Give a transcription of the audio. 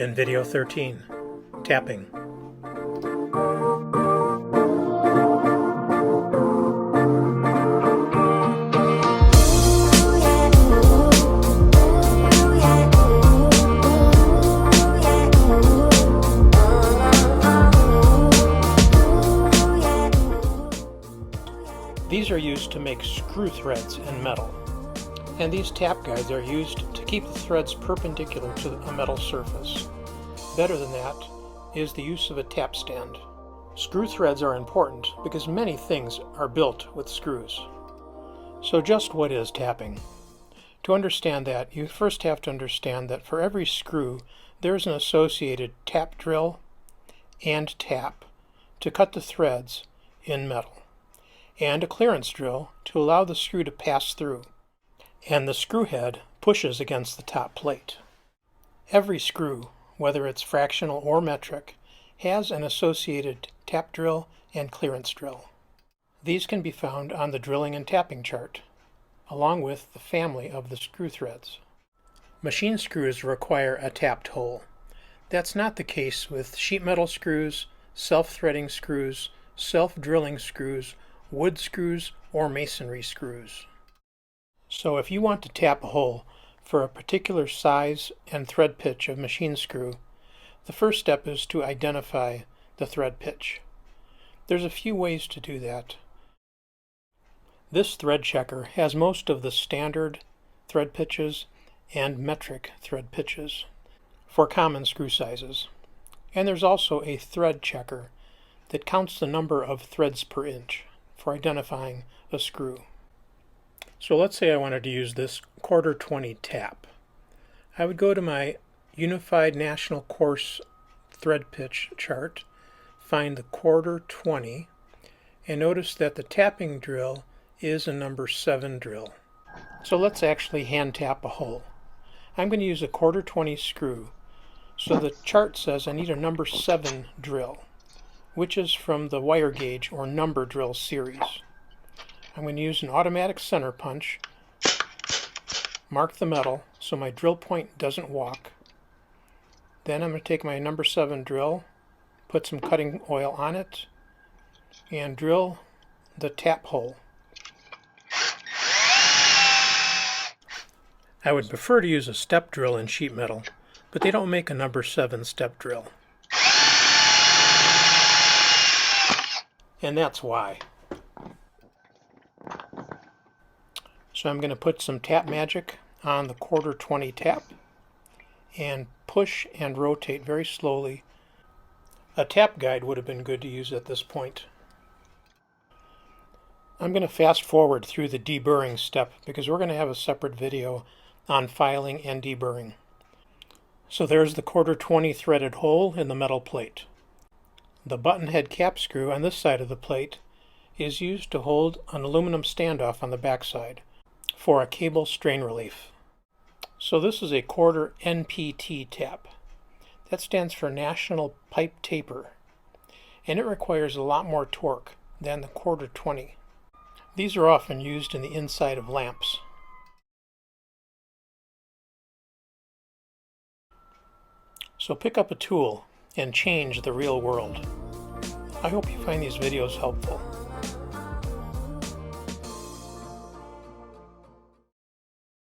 In video 13, tapping. These are used to make screw threads in metal, and these tap guides are used to keep the threads perpendicular to a metal surface. Better than that is the use of a tap stand. Screw threads are important because many things are built with screws. So just what is tapping? To understand that, you first have to understand that for every screw there is an associated tap drill and tap to cut the threads in metal, and a clearance drill to allow the screw to pass through, and the screw head pushes against the top plate. Every screw, whether it's fractional or metric, has an associated tap drill and clearance drill. These can be found on the drilling and tapping chart, along with the family of the screw threads. Machine screws require a tapped hole. That's not the case with sheet metal screws, self-threading screws, self-drilling screws, wood screws, or masonry screws. So if you want to tap a hole for a particular size and thread pitch of machine screw, the first step is to identify the thread pitch. There's a few ways to do that. This thread checker has most of the standard thread pitches and metric thread pitches for common screw sizes. And there's also a thread checker that counts the number of threads per inch for identifying a screw. So let's say I wanted to use this 1/4-20 tap. I would go to my Unified National Coarse thread pitch chart, find the 1/4-20, and notice that the tapping drill is a number 7 drill. So let's actually hand tap a hole. I'm going to use a 1/4-20 screw. So the chart says I need a number 7 drill, which is from the wire gauge or number drill series. I'm going to use an automatic center punch, mark the metal so my drill point doesn't walk. Then I'm going to take my number 7 drill, put some cutting oil on it, and drill the tap hole. I would prefer to use a step drill in sheet metal, but they don't make a number 7 step drill. And that's why. So I'm going to put some tap magic on the 1/4-20 tap and push and rotate very slowly. A tap guide would have been good to use at this point. I'm going to fast forward through the deburring step because we're going to have a separate video on filing and deburring. So there's the 1/4-20 threaded hole in the metal plate. The button head cap screw on this side of the plate is used to hold an aluminum standoff on the back side for a cable strain relief. So this is a 1/4 NPT tap. That stands for National Pipe Taper, and it requires a lot more torque than the 1/4-20. These are often used in the inside of lamps. So pick up a tool and change the real world. I hope you find these videos helpful.